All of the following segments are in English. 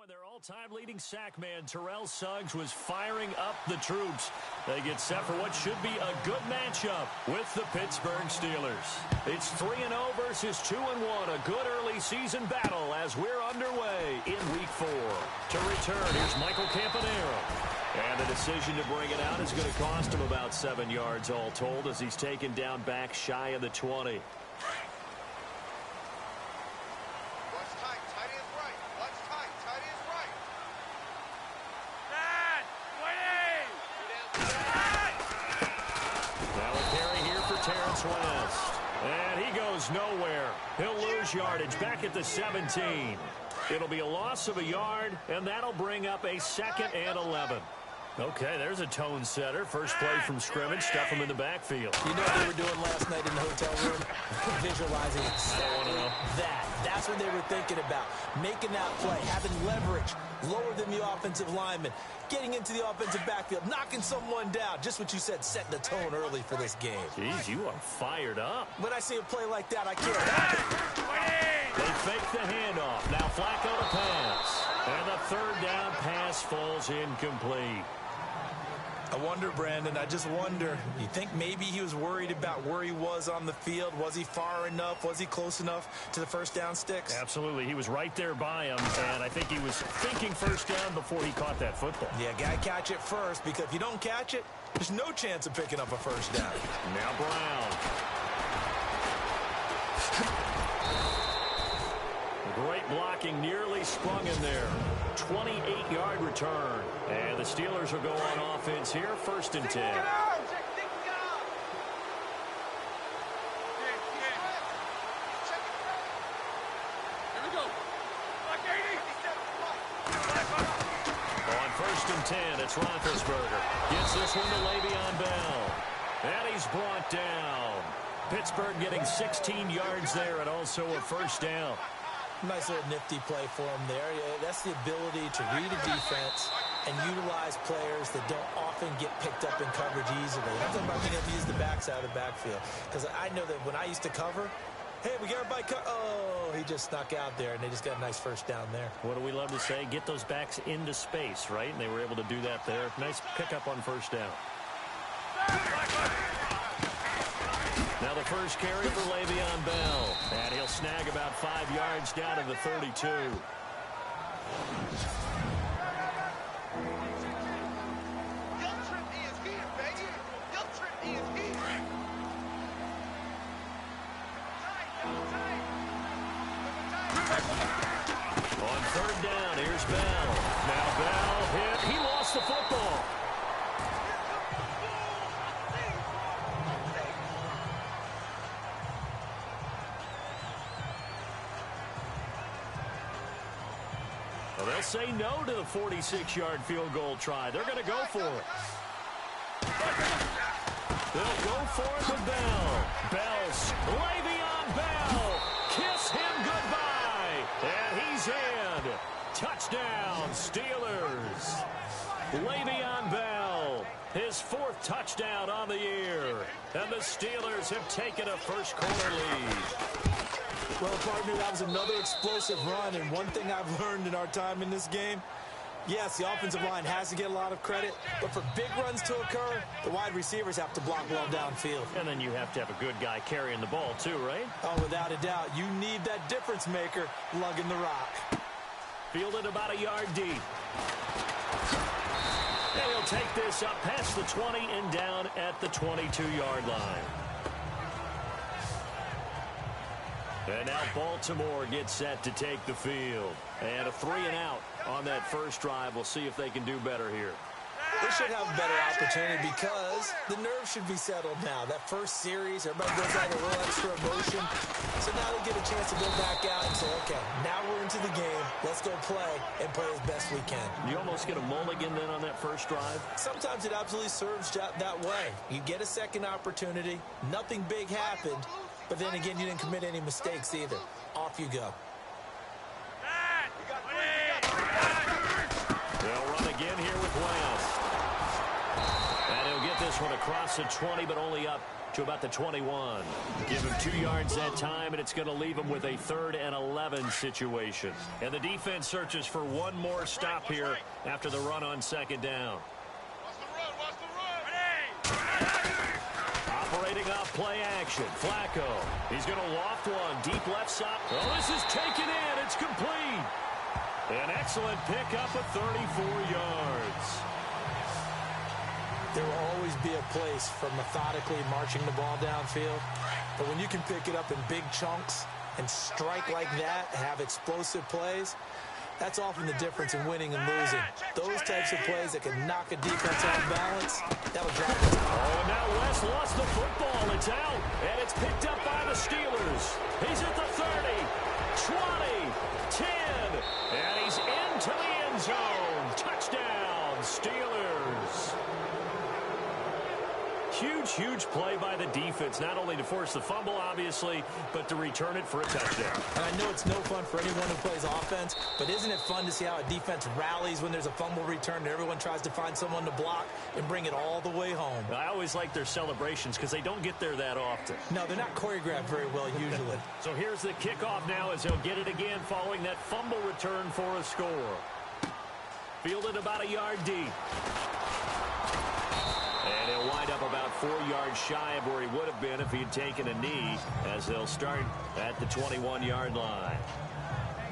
and their all-time leading sack man, Terrell Suggs, was firing up the troops. They get set for what should be a good matchup with the Pittsburgh Steelers. It's 3-0 versus 2-1, a good early season battle as we're underway in Week 4. To return, here's Michael Campanaro. And the decision to bring it out is going to cost him about 7 yards all told as he's taken down back shy of the 20. And he goes nowhere. He'll lose yardage back at the 17. It'll be a loss of a yard, and that'll bring up a 2nd and 11. Okay, there's a tone setter. First play from scrimmage, stuff him in the backfield. You know what they were doing last night in the hotel room? Visualizing exactly that. That's what they were thinking about. Making that play, having leverage, lower than the offensive lineman, getting into the offensive backfield, knocking someone down. Just what you said, setting the tone early for this game. Jeez, you are fired up. When I see a play like that, I can't help it. They fake the handoff. Now Flacco to pass. And the 3rd down pass falls incomplete. I wonder, Brandon, I just wonder, you think maybe he was worried about where he was on the field? Was he far enough? Was he close enough to the first down sticks? Absolutely. He was right there by him, and I think he was thinking first down before he caught that football. Yeah, got to catch it first, because if you don't catch it, there's no chance of picking up a first down. Now Brown. Great blocking, nearly sprung in there. 28-yard return. And the Steelers will go on offense here, 1st and 10. Here we go. On 1st and 10, it's Roethlisberger. Gets this one to Le'Veon Bell. And he's brought down. Pittsburgh getting 16 yards there and also a first down. Nice little nifty play for him there. That's the ability to read a defense and utilize players that don't often get picked up in coverage easily. I'm talking about being able to use the backside of the backfield. Because I know that when I used to cover, hey, we got everybody oh, he just snuck out there, and they just got a nice first down there. What do we love to say? Get those backs into space, right? And they were able to do that there. Nice pickup on first down. Now the first carry for Le'Veon Bell. And he'll snag about 5 yards down to the 32. On 3rd down, here's Bell. Now Bell hit. He lost the football. Well, they'll say no to the 46-yard field goal try. They're going to go for it. They'll go for it with Bell. Bell's Le'Veon Bell. Kiss him goodbye. And he's in. Touchdown, Steelers. Le'Veon Bell, his 4th touchdown on the year. And the Steelers have taken a first-quarter lead. Well, partner, that was another explosive run, and one thing I've learned in our time in this game, yes, the offensive line has to get a lot of credit, but for big runs to occur, the wide receivers have to block well downfield. And then you have to have a good guy carrying the ball too, right? Oh, without a doubt. You need that difference maker lugging the rock. Fielded about a yard deep. And he'll take this up past the 20 and down at the 22-yard line. And now Baltimore gets set to take the field. And a 3-and-out on that first drive. We'll see if they can do better here. They should have a better opportunity because the nerves should be settled now. That first series, everybody goes out with a little extra emotion. So now they get a chance to go back out and say, okay, now we're into the game. Let's go play and play as best we can. You almost get a mulligan then on that first drive? Sometimes it absolutely serves that way. You get a second opportunity. Nothing big happened. But then again, you didn't commit any mistakes either. Off you go. They'll run again here with West. And he'll get this this one across the 20, but only up to about the 21. Give him 2 yards that time, and it's going to leave him with a 3rd and 11 situation. And the defense searches for one more stop here after the run on 2nd down. Operating off play action. Flacco. He's going to loft one. Deep left side. Oh, this is taken in. It's complete. An excellent pickup of 34 yards. There will always be a place for methodically marching the ball downfield. But when you can pick it up in big chunks and strike like that, have explosive plays, that's often the difference in winning and losing. Those types of plays that can knock a defense off balance, that'll drive it. Oh, and now West lost the football. It's out, and it's picked up by the Steelers. He's at the 30, 20, 10, and he's into the end zone. Touchdown, Steelers. Huge play by the defense, not only to force the fumble, obviously, but to return it for a touchdown. And I know it's no fun for anyone who plays offense, but isn't it fun to see how a defense rallies when there's a fumble return and everyone tries to find someone to block and bring it all the way home? I always like their celebrations because they don't get there that often. No, they're not choreographed very well usually. So here's the kickoff now as he'll get it again following that fumble return for a score. Fielded about a yard deep. And he'll wind up about 4 yards shy of where he would have been if he had taken a knee, as they'll start at the 21-yard line.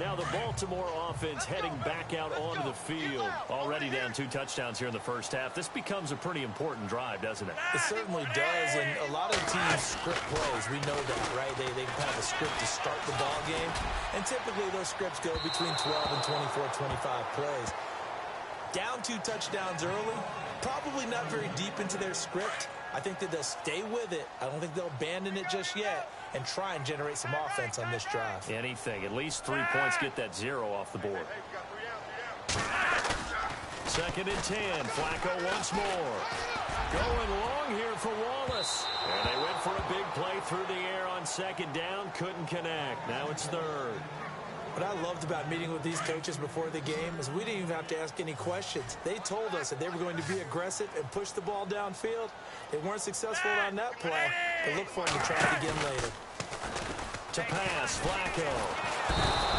Now the Baltimore offense heading back out onto the field. Already down 2 touchdowns here in the first half. This becomes a pretty important drive, doesn't it? It certainly does, and a lot of teams script plays. We know that, right? They kind of have a script to start the ball game, and typically those scripts go between 12 and 24, 25 plays. Down 2 touchdowns early, probably not very deep into their script. I think that they'll stay with it. I don't think they'll abandon it just yet and try and generate some offense on this drive. Anything. At least 3 points, get that 0 off the board. 2nd and 10. Flacco once more. Going long here for Wallace. And they went for a big play through the air on 2nd down. Couldn't connect. Now it's 3rd. What I loved about meeting with these coaches before the game is we didn't even have to ask any questions. They told us that they were going to be aggressive and push the ball downfield. They weren't successful on that play, but look for them to try it again later. To pass, Flacco.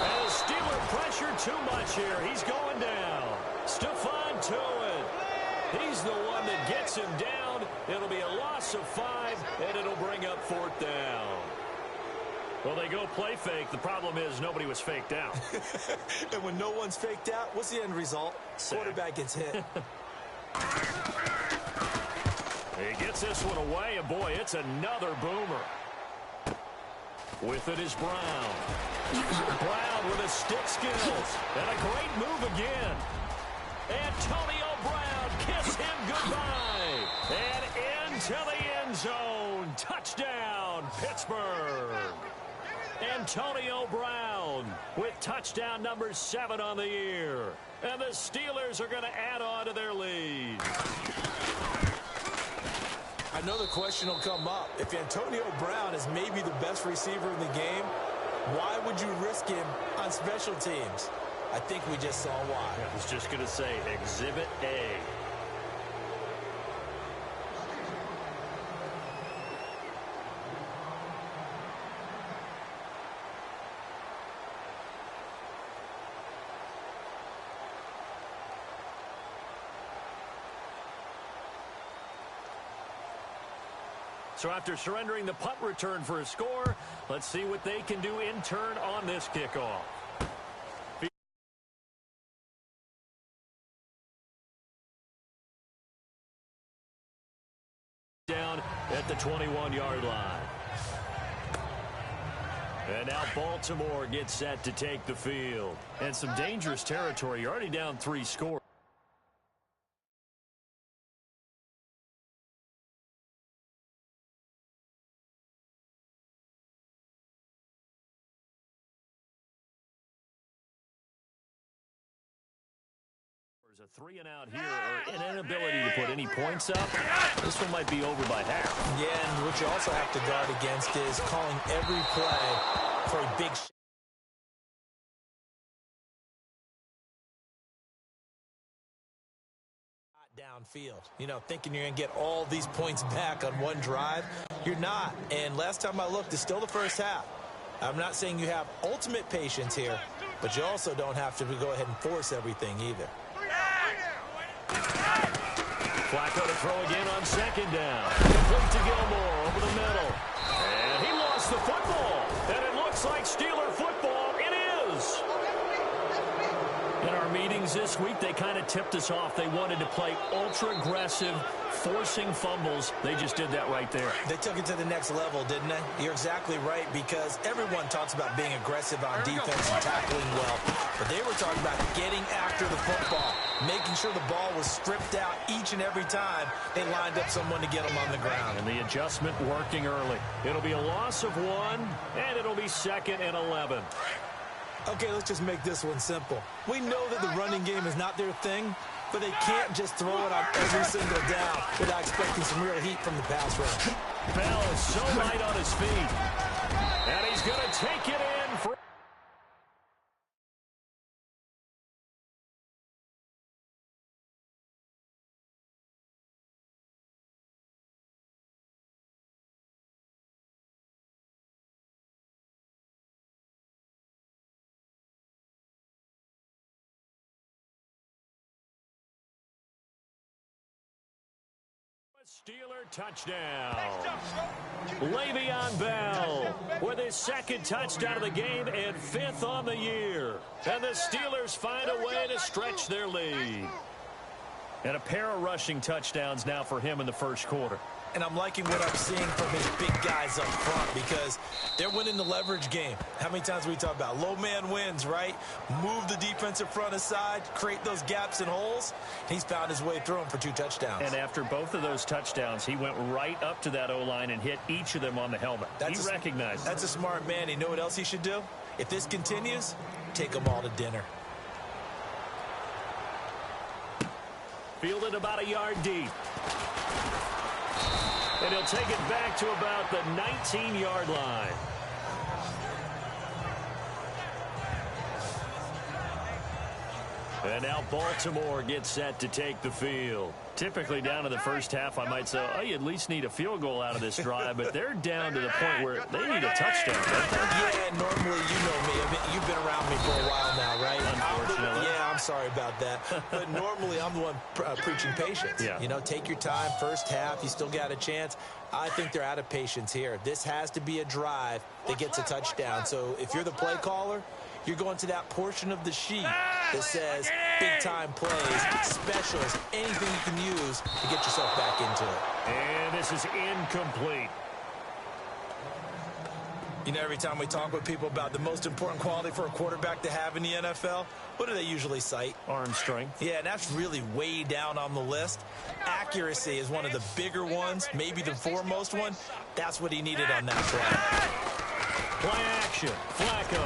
And the Steeler pressure too much here. He's going down. Stephon Tuitt. He's the one that gets him down. It'll be a loss of 5, and it'll bring up 4th down. Well, they go play fake. The problem is nobody was faked out. And when no one's faked out, what's the end result? Quarterback gets hit. He gets this one away, and boy, it's another boomer. With it is Brown. Brown with his stick skills. And a great move again. Antonio Brown, kiss him goodbye. And into the end zone. Touchdown, Pittsburgh. Antonio Brown with touchdown number 7 on the year. And the Steelers are going to add on to their lead. I know the question will come up. If Antonio Brown is maybe the best receiver in the game, why would you risk him on special teams? I think we just saw why. I was just going to say Exhibit A. So after surrendering the punt return for a score, let's see what they can do in turn on this kickoff. Down at the 21-yard line. And now Baltimore gets set to take the field. And some dangerous territory. You're already down 3 scores. There's a 3-and-out here, or an inability to put any points up. This one might be over by half. Yeah, and what you also have to guard against is calling every play for a big shot. downfield. You know, thinking you're going to get all these points back on one drive. You're not. And last time I looked, it's still the first half. I'm not saying you have ultimate patience here, but you also don't have to go ahead and force everything either. Flacco to throw again on second down. Complete to Gilmore over the middle. And he lost the football. And it looks like Steeler football. It is. In our meetings this week, they kind of tipped us off. They wanted to play ultra-aggressive, forcing fumbles. They just did that right there. They took it to the next level, didn't they? You're exactly right, because everyone talks about being aggressive on defense and tackling well. But they were talking about getting after the football, making sure the ball was stripped out each and every time they lined up someone to get them on the ground. And the adjustment working early. It'll be a loss of 1, and it'll be 2nd and 11. Okay, let's just make this one simple. We know that the running game is not their thing, but they can't just throw it on every single down without expecting some real heat from the pass rush. Bell is so light on his feet. And he's going to take it in for... Steeler touchdown. Le'Veon Bell with his 2nd touchdown of the game and 5th on the year. And the Steelers find a way to stretch their lead. And a pair of rushing touchdowns now for him in the first quarter. And I'm liking what I'm seeing from his big guys up front, because they're winning the leverage game. How many times we talk about low man wins, right? Move the defensive front aside, create those gaps and holes. He's found his way through them for 2 touchdowns. And after both of those touchdowns, he went right up to that O-line and hit each of them on the helmet. He recognized it. That's a smart man. You know what else he should do? If this continues, take them all to dinner. Fielded about a yard deep. And he'll take it back to about the 19-yard line. And now Baltimore gets set to take the field. Typically down to the first half, I might say, oh, you at least need a field goal out of this drive, but they're down to the point where they need a touchdown, don't they? Yeah, normally, you know me. You've been around me for a while now, right? Unfortunately. I'm sorry about that. But normally, I'm the one preaching patience. Yeah. You know, take your time. First half, you still got a chance. I think they're out of patience here. This has to be a drive that gets a touchdown. So if you're the play caller, you're going to that portion of the sheet that says big-time plays, specials, anything you can use to get yourself back into it. And this is incomplete. You know, every time we talk with people about the most important quality for a quarterback to have in the NFL, what do they usually cite? Arm strength. Yeah, and that's really way down on the list. Accuracy is one of the bigger ones, maybe the foremost one. That's what he needed on that play. Play action. Flacco.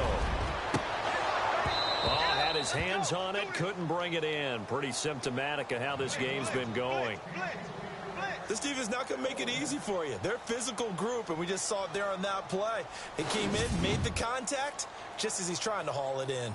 Oh, had his hands on it, couldn't bring it in. Pretty symptomatic of how this game's been going. This team is not going to make it easy for you. They're a physical group, and we just saw it there on that play. He came in, made the contact, just as he's trying to haul it in.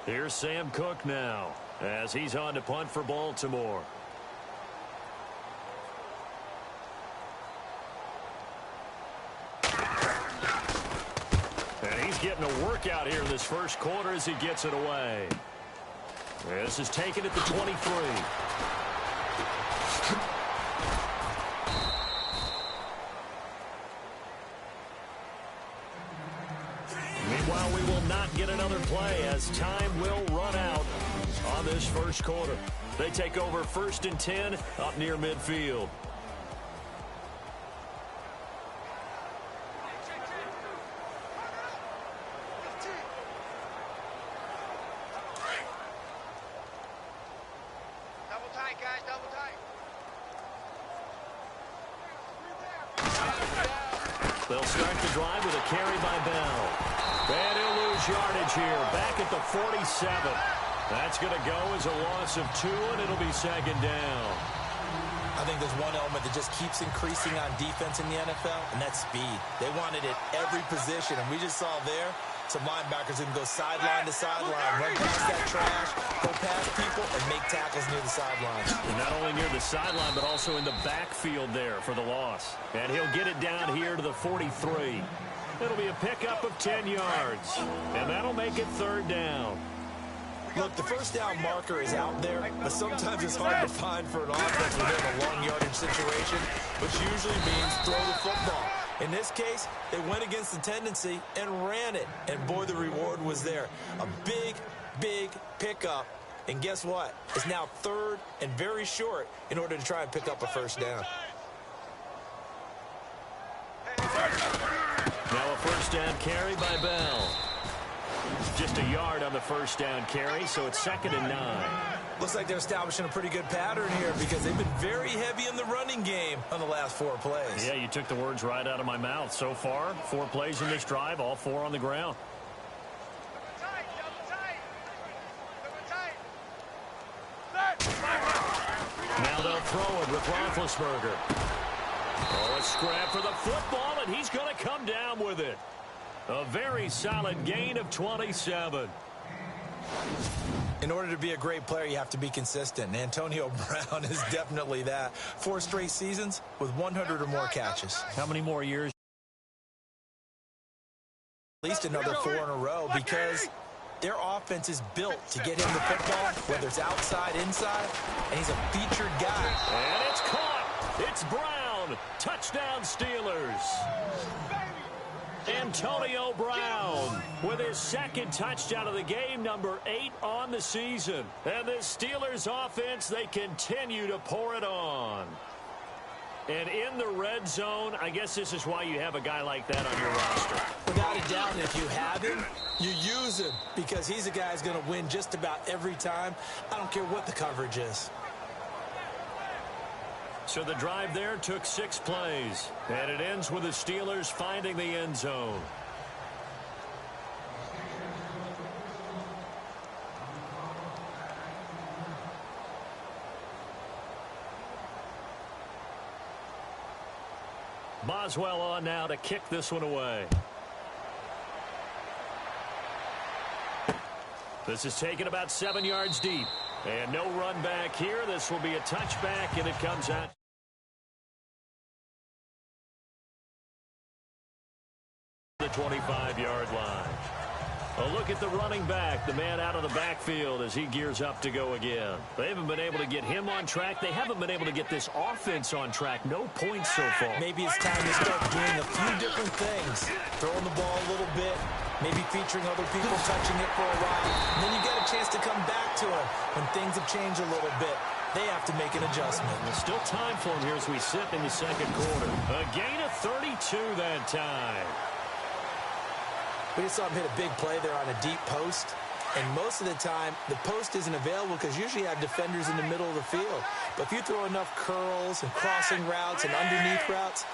Here's Sam Cook now, as he's on to punt for Baltimore. And he's getting a workout here in this first quarter as he gets it away. This is taken at the 23. Meanwhile, we will not get another play as time will run out on this first quarter. They take over 1st and 10 up near midfield. Double tight, guys, double tight. They'll start the drive with a carry by Bell. And he'll lose yardage here, back at the 47. That's going to go as a loss of 2, and it'll be 2nd down. I think there's one element that just keeps increasing on defense in the NFL, and that's speed. They want it at every position, and we just saw there some linebackers who can go sideline to sideline, run past that trash, go past people, and make tackles near the sideline. And not only near the sideline, but also in the backfield there for the loss. And he'll get it down here to the 43. It'll be a pickup of 10 yards, and that'll make it 3rd down. Look, the first down marker is out there, but sometimes it's hard to find for an offense within a long yardage situation, which usually means throw the football. In this case, they went against the tendency and ran it, and boy, the reward was there. A big, big pickup, and guess what? It's now 3rd and very short in order to try and pick up a first down. Now a first down carry by Bell. Just a yard on the first down carry, so it's 2nd and 9. Looks like they're establishing a pretty good pattern here because they've been very heavy in the running game on the last 4 plays. Yeah, you took the words right out of my mouth. So far, 4 plays in this drive, all 4 on the ground. Now they'll throw it with Roethlisberger. Oh, a scrap for the football, and he's going to come down with it. A very solid gain of 27. In order to be a great player, you have to be consistent. And Antonio Brown is definitely that. 4 straight seasons with 100 or more catches. How many more years? At least another 4 in a row because their offense is built to get him the football, whether it's outside, inside, and he's a featured guy. And it's caught. It's Brown. Touchdown, Steelers. Antonio Brown with his 2nd touchdown of the game, number 8 on the season. And the Steelers offense, they continue to pour it on. And in the red zone, I guess this is why you have a guy like that on your roster. Without a doubt, if you have him, you use him because he's a guy who's going to win just about every time. I don't care what the coverage is. So the drive there took 6 plays, and it ends with the Steelers finding the end zone. Boswell on now to kick this one away. This is taken about 7 yards deep. And no run back here. This will be a touchback, and it comes out. The 25-yard line. A look at the running back, the man out of the backfield as he gears up to go again. They haven't been able to get him on track. They haven't been able to get this offense on track. No points so far. Maybe it's time to start doing a few different things. Throwing the ball a little bit, maybe featuring other people touching it for a while. And then you get a chance to come back to it when things have changed a little bit. They have to make an adjustment. There's still time for him here as we sit in the 2nd quarter. A gain of 32 that time. We just saw him hit a big play there on a deep post. And most of the time, the post isn't available because usually you have defenders in the middle of the field. But if you throw enough curls and crossing routes and underneath routes,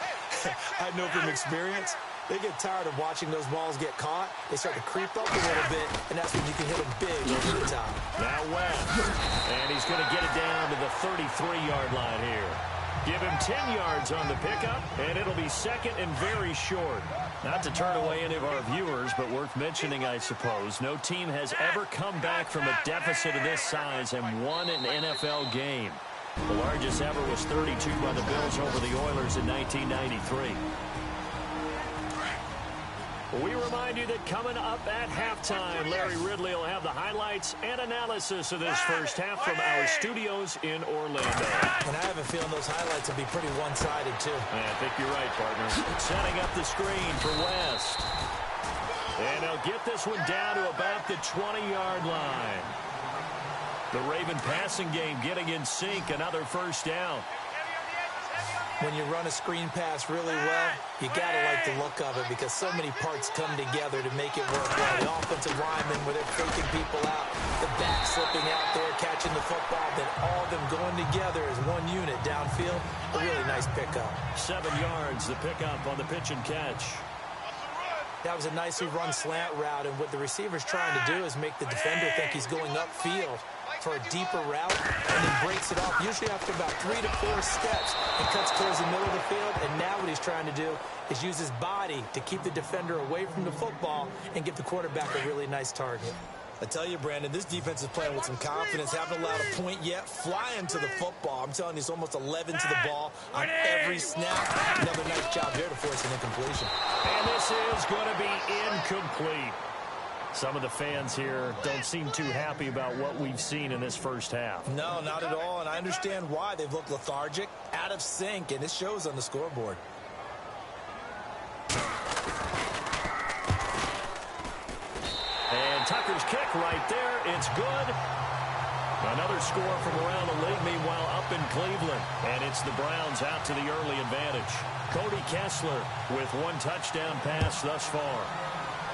I know from experience, they get tired of watching those balls get caught. They start to creep up a little bit, and that's when you can hit them big over the top. Now West. And he's going to get it down to the 33-yard line here. Give him 10 yards on the pickup, and it'll be 2nd and very short. Not to turn away any of our viewers, but worth mentioning, I suppose. No team has ever come back from a deficit of this size and won an NFL game. The largest ever was 32 by the Bills over the Oilers in 1993. We remind you that coming up at halftime, Larry Ridley will have the highlights and analysis of this first half from our studios in Orlando. And I have a feeling those highlights will be pretty one-sided, too. I think you're right, partner. Setting up the screen for West. And they'll get this one down to about the 20-yard line. The Raven passing game getting in sync, another first down. When you run a screen pass really well, you got to like the look of it because so many parts come together to make it work well. The offensive linemen, where they're faking people out, the back slipping out there, catching the football, then all of them going together as one unit downfield. A really nice pickup. 7 yards, the pickup on the pitch and catch. That was a nicely run slant route, and what the receiver's trying to do is make the defender think he's going upfield for a deeper route, and then breaks it off, usually after about 3 to 4 steps, and cuts towards the middle of the field. And now what he's trying to do is use his body to keep the defender away from the football and give the quarterback a really nice target. I tell you, Brandon, this defense is playing with some confidence. Haven't allowed a point yet. Flying to the football. I'm telling you, it's almost 11 to the ball on every snap. Another nice job here to force an incompletion. And this is going to be incomplete. Some of the fans here don't seem too happy about what we've seen in this first half. No, not at all, and I understand why. They've looked lethargic, out of sync, and it shows on the scoreboard. And Tucker's kick right there. It's good. Another score from around the league, meanwhile, up in Cleveland. And it's the Browns out to the early advantage. Cody Kessler with 1 touchdown pass thus far.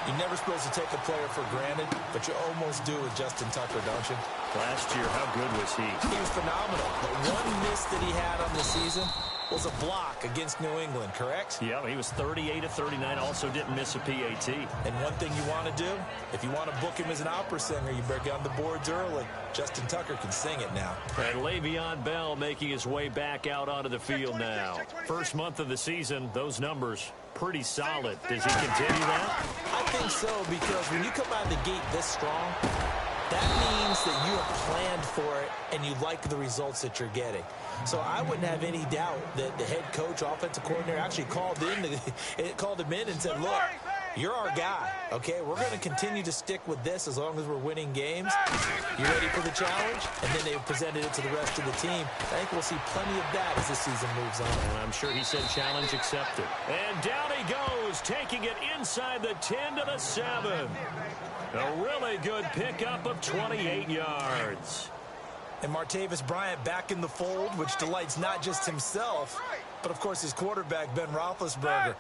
You're never supposed to take a player for granted, but you almost do with Justin Tucker, don't you? Last year, how good was he? He was phenomenal. But one miss that he had on the season was a block against New England, correct? Yeah, he was 38 of 39, also didn't miss a PAT. And one thing you want to do, if you want to book him as an opera singer, you better get on the boards early. Justin Tucker can sing it now. And Le'Veon Bell making his way back out onto the field now. First month of the season, those numbers pretty solid. Does he continue that? I think so, because when you come out of the gate this strong, that means that you have planned for it and you like the results that you're getting. So I wouldn't have any doubt that the head coach, offensive coordinator, actually called him in and said, look, you're our guy, okay? We're going to continue to stick with this as long as we're winning games. You ready for the challenge? And then they presented it to the rest of the team. I think we'll see plenty of that as the season moves on. And I'm sure he said challenge accepted. And down he goes, taking it inside the 10 to the 7. A really good pickup of 28 yards. And Martavis Bryant back in the fold, which delights not just himself, but, of course, his quarterback, Ben Roethlisberger.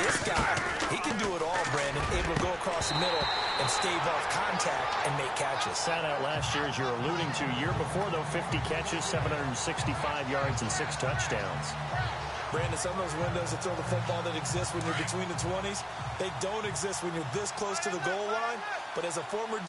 This guy, he can do it all, Brandon, able to go across the middle and stave off contact and make catches. Sat out last year, as you're alluding to. Year before, though, 50 catches, 765 yards, and 6 touchdowns. Brandon, some of those windows to throw the football that exist when you're between the 20s, they don't exist when you're this close to the goal line. But as a former